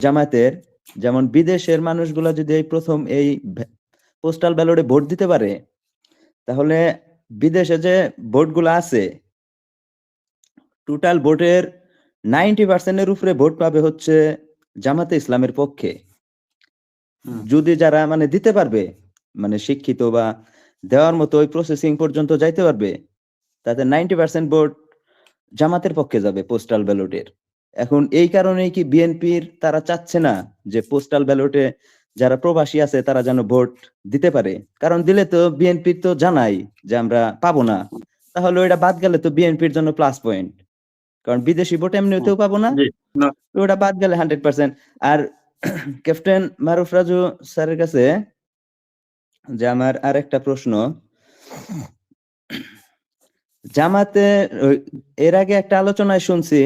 জামায়াতের, যেমন বিদেশের মানুষগুলা যদি এই প্রথম এই পোস্টাল ব্যালটে ভোট দিতে পারে, তাহলে বিদেশে যে ভোটগুলো আছে টোটাল ভোটের 90% উপরে ভোট পাবে হচ্ছে জামাতে ইসলামের পক্ষে। যদি যারা মানে দিতে পারবে, মানে শিক্ষিত বা দেওয়ার মতো ওই প্রসেসিং পর্যন্ত যাইতে পারবে, তাতে 90% ভোট জামাতের পক্ষে যাবে পোস্টাল ব্যালটের। এখন এই কারণেই কি বিএনপির তারা চাচ্ছে না যে পোস্টাল ব্যালটে যারা প্রবাসী আছে তারা যেন ভোট দিতে পারে? কারণ দিলে তো বিএনপির তো জানাই যে আমরা পাবো না, তাহলে ওইটা বাদ গেলে তো বিএনপির জন্য প্লাস পয়েন্ট, কারণ বিদেশি ভোট এমনিতেও পাবো না, ওটা বাদ গেলে 100%। আর ক্যাপ্টেন মারুফ রাজু স্যারের কাছে যে আমার আর একটা প্রশ্ন, জামাতে এর আগে একটা আলোচনায় শুনছি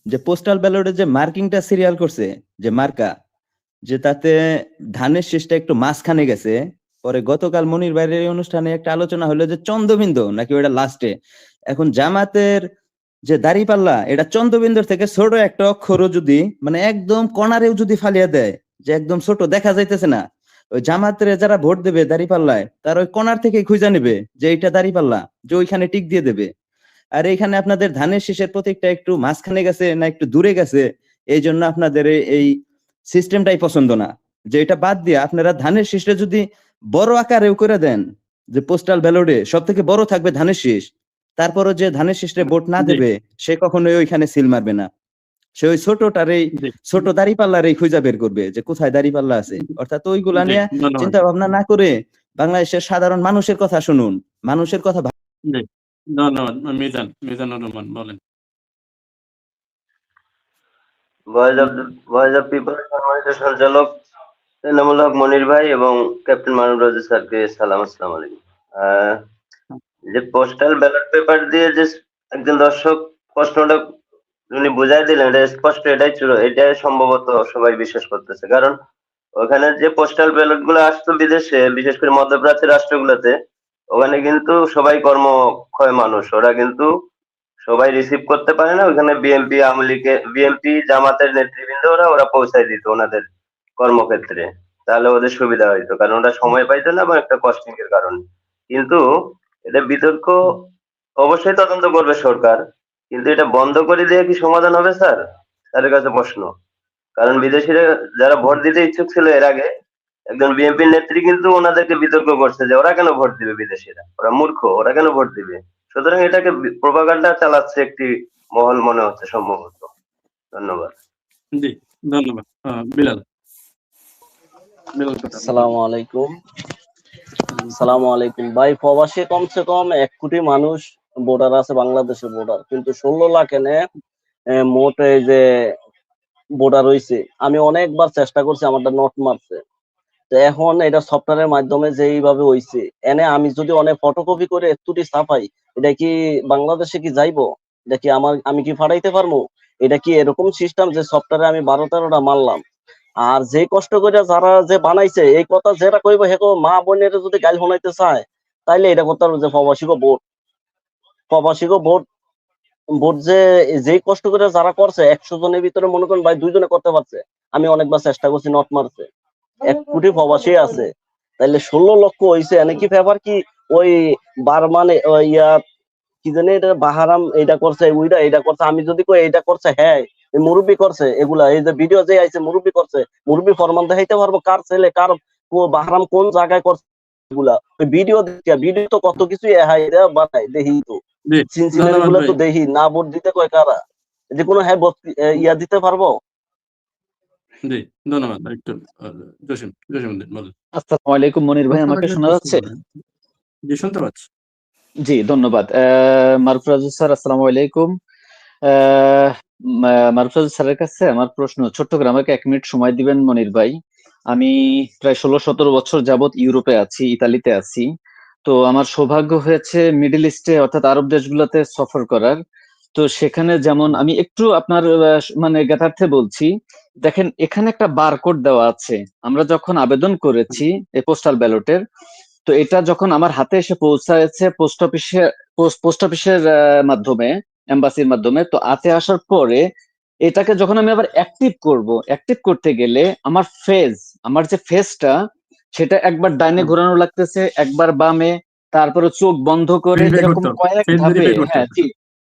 যে পোস্টাল ব্যালটে যে মার্কিংটা সিরিয়াল করছে, যে মার্কা, যে তাতে ধানের শীষটা একটু মাঝখানে গেছে। পরে গতকাল মনির ভাইয়ের অনুষ্ঠানে একটা আলোচনা হলো যে চন্দ্রবিন্দু নাকি ওটা লাস্টে। এখন জামাতের যে দাড়িপাল্লা, এটা চন্দ্রবিন্দুর থেকে ছোট একটা অক্ষরও যদি মানে একদম কর্নারেও যদি ফালিয়া দেয়, যে একদম ছোট দেখা যাইতেছে না, ওই জামাতের যারা ভোট দেবে দাড়িপাল্লায়, তার ওই কর্নার থেকে খুঁজে নেবে যে এইটা দাড়িপাল্লা, যে ওইখানে টিক দিয়ে দেবে। আর এইখানে আপনাদের ধানের শীষের প্রতীকটা একটু মাঝখানে গেছে না একটু দূরে গেছে, এই জন্য আপনাদের এই সিস্টেমটাই পছন্দ না। যে এটা বাদ দিয়ে আপনারা ধানের শীষটা যদি বড় আকারেও করে দেন, যে পোস্টাল ব্যালটে সব থেকে বড় থাকবে ধানের শীষ, তারপরও যে ধানের শীষে ভোট না দেবে সে কখনোই ওইখানে সিল মারবে না, সে ওই ছোটটারেই ছোট দাড়িপাল্লারই খুঁজা বের করবে যে কোথায় দাড়িপাল্লা আছে। অর্থাৎ ওইগুলা নিয়ে চিন্তা ভাবনা না করে বাংলাদেশের সাধারণ মানুষের কথা শুনুন, মানুষের কথা। ধন্যবাদ। মিজানুর রহমান বলেন। ভয়েস অফ পিপল সম্মানিত সঞ্চালক এনামুল হক মনির ভাই এবং ক্যাপ্টেন মারুফ রাজু স্যারকে সালাম, আসসালামু আলাইকুম। যে পোস্টাল ব্যালট পেপার দিয়ে যে একজন দর্শক প্রশ্নটা উনি বুঝাই দিলেন, এটা স্পষ্ট, এটাই সম্ভবত সবাই বিশ্বাস করতেছে। কারণ ওখানে যে পোস্টাল ব্যালট গুলো আসতো বিদেশে, বিশেষ করে মধ্যপ্রাচ্যের রাষ্ট্রগুলোতে, ওখানে কিন্তু সবাই কর্মক্ষয় মানুষ, ওরা কিন্তু সবাই রিসিভ করতে পারে না। ওখানে বিএনপি, আওয়ামী লীগের, বিএনপি জামাতের নেতৃবৃন্দ ওরা পৌঁছায় দিত ওনাদের কর্মক্ষেত্রে, তাহলে ওদের সুবিধা হইতো, কারণ ওরা সময় পাইতো না বা একটা কস্টিং এর কারণে। কিন্তু এটা বিতর্ক অবশ্যই তদন্ত করবে সরকার, কিন্তু এটা বন্ধ করে দিয়ে কি সমাধান হবে স্যার? তাদের কাছে প্রশ্ন। কারণ বিদেশিরা যারা ভোট দিতে ইচ্ছুক ছিল এর আগে, একজন বিএনপির নেত্রী কিন্তু ওনাদেরকে বিতর্ক করছে যে ওরা কেন ভোট দিবে, বিদেশিরা ওরা মূর্খ, ওরা কেন ভোট দিবে। সুতরাং এটাকে প্রোপাগান্ডা চালাচ্ছে একটি মহল মনে হচ্ছে সম্ভবত। ধন্যবাদ। জি ধন্যবাদ। বিলাল। আসসালামু আলাইকুম। আসসালামু আলাইকুম ভাই। প্রবাসী কমসে কম 1 কোটি মানুষ ভোটার আছে, বাংলাদেশের ভোটার কিন্তু 16 লাখ এনে মোট এই যে ভোটার হইছে। আমি অনেকবার চেষ্টা করছি, আমারটা নোট মারছে। তো এখন এটা সফটওয়্যারের মাধ্যমে যেইভাবে হইছে, এনে আমি যদি অনেক ফটোকপি করে একটুটি ছাপাই, এটা কি বাংলাদেশে কি যাইবো? এটা কি আমি কি ফাটাইতে পারবো? এটা কি এরকম সিস্টেম যে সফটওয়্যারে আমি 12-13টা মারলাম? আর যে কষ্ট করে যারা যে বানাইছে, এই কথা যেটা কইব হেকো মা বোনের যদি গাল শোনাইতে চায়, তাইলে এটা করতে পারবো যে প্রবাসীকে ভোট ভোট যে কষ্ট করে যারা করছে, 100 জনের ভিতরে মনে করেন ভাই 2 জনে করতে পারছে। আমি অনেকবার চেষ্টা করছি, নট মারছে। 1 কোটি প্রবাসী আছে, তাইলে 16 লক্ষ হইছে। এনে কি ব্যাপার কি ওই বারমানে ইয়া কি জানি এটা বাহারাম এটা করছে, ওইটা এটা করছে। আমি যদি কই এটা করছে, হ্যাঁ মুরব্বী করছে, এগুলা এই যে ভিডিও যে আইছে মুরব্বী করছে, মুরব্বী ফরমান দেখাইতে পারবো কার ছেলে কার বাহারাম কোন জায়গায় করছে। এগুলা ওই ভিডিও তো কত কিছু বানাই দেখি, তো সিনসিনারি গুলা তো দেখি না। ভোট দিতে কয় কারা, যে কোনো হ্যাঁ ইয়া দিতে পারবো? জি ধন্যবাদ। একটু জসিমউদ্দিন বলেন। আসসালামু আলাইকুম মনির ভাই, আমাকে শোনা যাচ্ছে? জি শুনতে পাচ্ছি। জি ধন্যবাদ। মারুফ রাজু স্যার, আসসালামু আলাইকুম। মারুফ রাজু স্যারের কাছে আমার প্রশ্ন ছোট্ট করে, আমাকে 1 মিনিট সময় দিবেন মনির ভাই। আমি প্রায় 16-17 বছর যাবত ইউরোপে আছি, ইতালিতে আছি। তো আমার সৌভাগ্য হয়েছে মিডল ইস্টে অর্থাৎ আরব দেশগুলোতে সফর করার। তো সেখানে যেমন আমি একটু আপনার মানে জ্ঞাতার্থে বলছি, দেখেন এখানে একটা বারকোড দেওয়া আছে। আমরা যখন আবেদন করেছি এই পোস্টাল ব্যালটের, তো এটা যখন আমার হাতে এসে পৌঁছাচ্ছে পোস্ট অফিসের মাধ্যমে, এম্বাসির মাধ্যমে, তো হাতে আসার পরে এটাকে যখন আমি আবার অ্যাক্টিভ করতে গেলে আমার যে ফেসটা সেটা একবার ডাইনে ঘোরানো লাগতেছে, একবার বামে, তারপরে চোখ বন্ধ করে ভেরিফাই এরকম করতে হবে, কয়েক ফেস ধাপে, ভেরিফাই করতে হ্যাঁ হবে। জি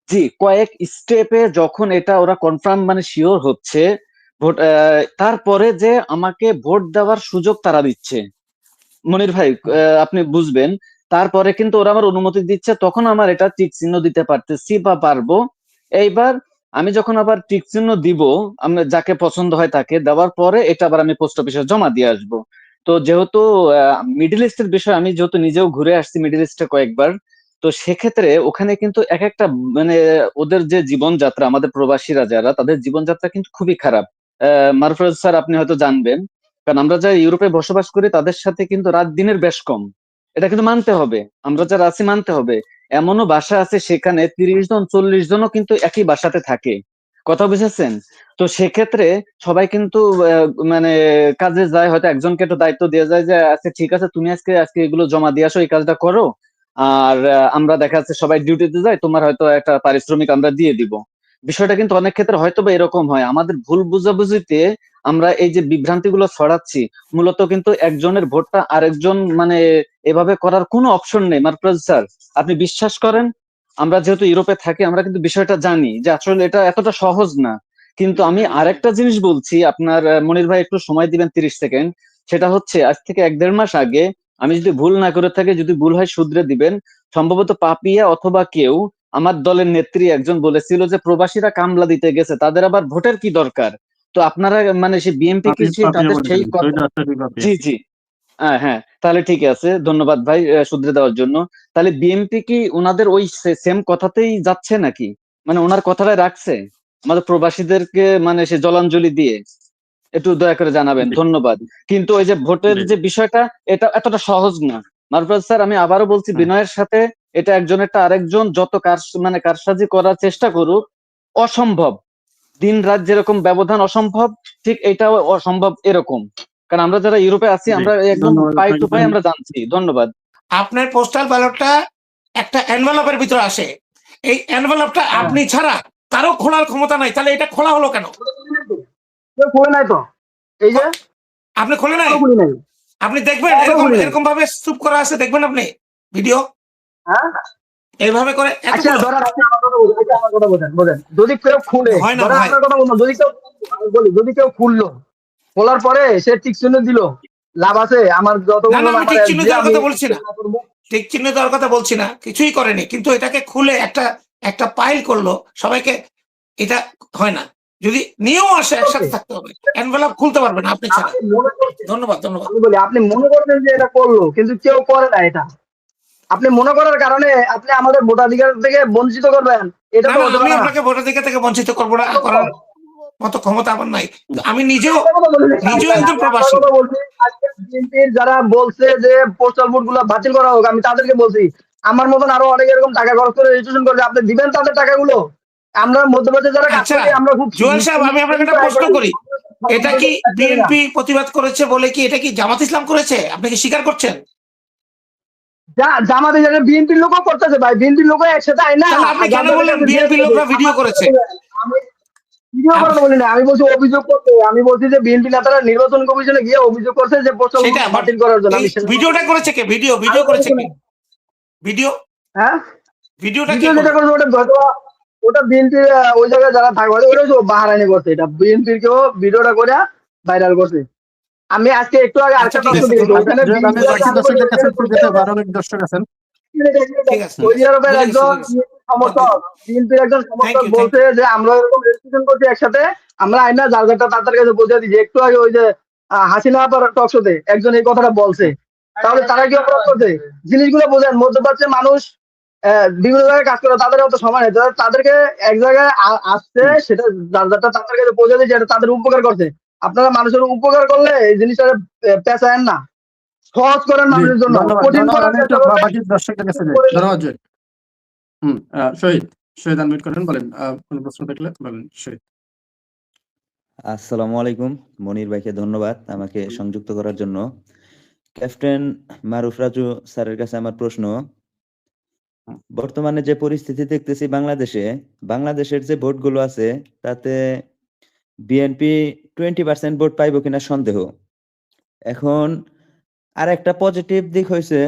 জি, কয়েক স্টেপে যখন এটা ওরা কনফার্ম মানে শিওর হচ্ছে ভোট, তারপরে যে আমাকে ভোট দেওয়ার সুযোগ তারা দিচ্ছে। মনির ভাই আপনি বুঝবেন, তারপরে কিন্তু ওরা আমার অনুমতি দিচ্ছে, তখন আমার এটা টিক চিহ্ন দিতে পারতেছি বা পারবো। এইবার আমি যখন আবার টিক চিহ্ন দিব, আমি যাকে পছন্দ হয় তাকে দেওয়ার পরে এটা আবার আমি পোস্ট অফিসে জমা দিয়ে আসবো। তো যেহেতু মিডল ইস্টের বিষয়, আমি যেহেতু নিজেও ঘুরে আসছি মিডল ইস্টে কয়েকবার, তো সেক্ষেত্রে ওখানে কিন্তু এক একটা মানে ওদের যে জীবনযাত্রা, আমাদের প্রবাসীরা যারা, তাদের জীবনযাত্রা কিন্তু খুবই খারাপ। মারুফ স্যার আপনি হয়তো জানবেন, কারণ আমরা যারা ইউরোপে বসবাস করি তাদের সাথে কিন্তু রাত দিনের বেশ কম, এটা কিন্তু মানতে হবে, আমরা যারা আছি মানতে হবে। এমনও বাসা আছে সেখানে 30 জন 40 জনও কিন্তু একই বাসাতে থাকে, কথা বুঝেছেন? তো সেক্ষেত্রে সবাই কিন্তু মানে কাজে যায়, হয়তো একজনকে একটু দায়িত্ব দিয়ে যায় যে আচ্ছা ঠিক আছে তুমি আজকে আজকে এগুলো জমা দিয়ে আসো, এই কাজটা করো, আর আমরা দেখা যাচ্ছে সবাই ডিউটিতে যাই, তোমার হয়তো একটা পারিশ্রমিক আমরা দিয়ে দিব। বিষয়টা কিন্তু অনেক ক্ষেত্রে হয়তো বা এরকম হয়, আমাদের ভুল বুঝাবুঝিতে আমরা এই যে বিভ্রান্তি গুলো ছড়াচ্ছি, মূলত কিন্তু একজনের ভোটটা আরেকজন মানে এভাবে করার কোনো অপশন নেই। মারপ্রাজ স্যার আপনি বিশ্বাস করেন, আমরা যেহেতু ইউরোপে থাকি আমরা কিন্তু বিষয়টা জানি যে আসলে এটা এতটা সহজ না। কিন্তু আমি আরেকটা জিনিস বলছি, আপনার মনির ভাই একটু সময় দিবেন 30 সেকেন্ড। সেটা হচ্ছে আজ থেকে 1-1.5 মাস আগে, আমি যদি ভুল না করে থাকি, যদি ভুল হয় শুধরে দিবেন, সম্ভবত পাপিয়া অথবা কেউ, আমার দলের নেত্রী একজন বলেছিল যে প্রবাসীরা কামলা দিতে গেছে, তাদের আবার ভোটের কি দরকার। তো আপনারা মানে সেই বিএনপি কি পাপিয়া তাদের সেই বলেছিলেন, কথা, শহীদ রাষ্ট্রপতি পাপিয়া। জি জি, হ্যাঁ হ্যাঁ, তাহলে ঠিক আছে, ধন্যবাদ ভাই শুধরে দেওয়ার জন্য। তাহলে বিএনপি কি ওনাদের ওই সেম কথাতেই যাচ্ছে নাকি, মানে ওনার কথাটাই রাখছে আমাদের প্রবাসীদেরকে মানে সে জলাঞ্জলি দিয়ে? একটু দয়া করে জানাবেন, জি, ধন্যবাদ। কিন্তু ওই যে ভোটের জি, যে বিষয়টা, এটা এতটা সহজ না। মারুফ স্যার আমি আবারও বলছি হুম। বিনয়ের সাথে, এটা একজনেরটা আরেকজন যত মানে কারসাজি করার চেষ্টা করুক, অসম্ভব। দিন রাত যেরকম ব্যবধান অসম্ভব, ঠিক এটাও অসম্ভব এরকম। কারণ আমরা যারা ইউরোপে আছি জি, আমরা একদম ধন্যবাদ পাই টু আপনাকে। পাই আমরা জানছি। ধন্যবাদ। আপনার পোস্টাল ব্যালটটা একটা এনভেলপের ভিতরে আসে, এই এনভেলপটা আপনি ছাড়া কারো খোলার ক্ষমতা নাই, তাহলে এটা খোলা হলো কেন? কেউ খুলে নাই তো, এই যে আপনি খোলে নাই? এখনো খুলি নাই, আপনি দেখবেন এখনো এরকম খুলি নাই। এরকম ভাবে স্তূপ করা আছে, দেখবেন আপনি ভিডিও হ্যাঁ এইভাবে করে আচ্ছা, এতগুলো ধরেন আপনি আমার কথা বলছেন, আমার কথা বলেন বলেন, যদি কেউ খুলে, হয় না ধরেন ভাই। আপনার কথা বলবো, যদি কেউ, আমি বলি যদি কেউ খুললো, খোলার পরে সে টিক চিহ্ন দিল, লাভ আছে? আমার না যতগুলো না, আমি আমার ঠিক চিহ্ন এসবি দেওয়ার আমি কথা বলছি না, করবো। ঠিক চিহ্ন দেওয়ার কথা বলছি না, কিছুই করেনি, কিন্তু এটাকে খুলে একটা একটা পাইল করলো সবাইকে, এটা হয় না। যদি নিয়েও আসে একসাথে থাকতে হবে, এনভেলপ খুলতে পারবে না আপনি ছাড়া। আপনি মনে করছেন, ধন্যবাদ ধন্যবাদ। আমি বলি আপনি মনে করছেন যে এটা করলো, কিন্তু কেউ করে না এটা। আপনি মনে করার কারণে আপনি আমাদের ভোটাধিকার থেকে বঞ্চিত করবেন, এটা না তো না, হতে আমি পারে না। আপনাকে ভোটাধিকার থেকে বঞ্চিত করবো না, করার মতো ক্ষমতা আমার নাই। আমি নিজেও আপনার কথা বলি নাই, নিজেও আমি একজন আপনার প্রবাসী। কথা বলছি। আজকে বিএনপির যারা বলছে যে পোস্টাল ভোট গুলো বাতিল করা হোক, আমি তাদেরকে বলছি, আমার মতন আরো অনেক এরকম টাকা খরচ করে রেজিস্ট্রেশন করছে, আপনি দিবেন তাদের টাকাগুলো। আমরা মধ্যপ্রাচ্যে যারা কাজ আচ্ছা করি, আমরা খুব জুয়েল সাহেব, আমি আপনাকে একটা প্রশ্ন করি, এটা কি বিএনপি প্রতিবাদ করেছে বলে কি এটা কি জামাত ইসলাম করেছে? আপনি কি স্বীকার করছেন? জামাতে যারা বিএনপির লোকও করতেছে ভাই, বিএনপির লোকও একসাথে আয় না, তাহলে আপনি কেন বললেন বিএনপির লোকরা ভিডিও করেছে? আমি ভিডিও করার বলি না, আমি বলছি অভিযোগ করতে, আমি বলছি যে বিএনপি নেতারা নির্বাচন কমিশনে গিয়ে অভিযোগ করছে যে পোস্টাল ভোট সেটা বাতিল করার জন্য। এই আমি সেটা ভিডিওটা করেছে কে? ভিডিও করেছে কে? ভিডিও হ্যাঁ, ভিডিওটা কে ভিডিও যেটা করলো? করছে ওটা হয়তো ওটা বিএনপির ওই জায়গায় যারা থাকবে ওটা হচ্ছে বাহারানি করছে, এটা বিএনপির কেউ ভিডিওটা করে ভাইরাল করছে। আমি আজকে একটু আগে আচ্ছা আরেকটা ঠিক তথ্য আছে, দিয়েছি, ধন্যবাদ। ওইখানে আমি বাকি দর্শকদের কাছে একটু যেতে হবে, আরো অনেক দর্শক আছেন। ঠিক আছে, সৌদি আরবের বুঝে গেছি, একজন বুঝে গেছি। সমর্থক, বিএনপির একজন Thank সমর্থক you, বলছে যে আমরা এরকম রেজিস্ট্রেশন করছি একসাথে, আমরা আইনা যার যারটা তার কাছে পৌঁছে দিচ্ছি। একটু আগে ওই যে হাসিনা টক শোতে একজন এই কথাটা বলছে, তাহলে তারা কি অপরাধ করছে? জিনিসগুলো বোঝেন, মধ্যপ্রাচ্যের মানুষ বিভিন্ন জায়গায় কাজ করে, তাদের অত সময় নেই, তাদেরকে এক জায়গায় আসছে, সেটা যার যারটা তাদের কাছে পৌঁছে দিচ্ছে, এটা তাদের উপকার করছে। আপনারা মানুষের উপকার করলে এই জিনিসটা পেঁচায়েন না, সহজ করেন জি, মানুষের জন্য, ধন্যবাদ কঠিন ধন্যবাদ। করার আমি একটু চেষ্টা করবেন। বাকি দর্শকদের কাছে যাই। ধন্যবাদ জয়। শহীদ আনমিউট করেন, বলেন কোনো প্রশ্ন থাকলে বলেন শহীদ। আসসালামু আলাইকুম। মনির ভাইকে ধন্যবাদ আমাকে সংযুক্ত করার জন্য। ক্যাপ্টেন মারুফ রাজু স্যারের কাছে আমার প্রশ্ন, বর্তমানে যে পরিস্থিতি দেখতেছি বাংলাদেশের যে ভোটগুলো আছে তাতে বিএনপি 20% ভোট পাইব কিনা সন্দেহ। এখন আর একটা পজিটিভ দিক হয়েছে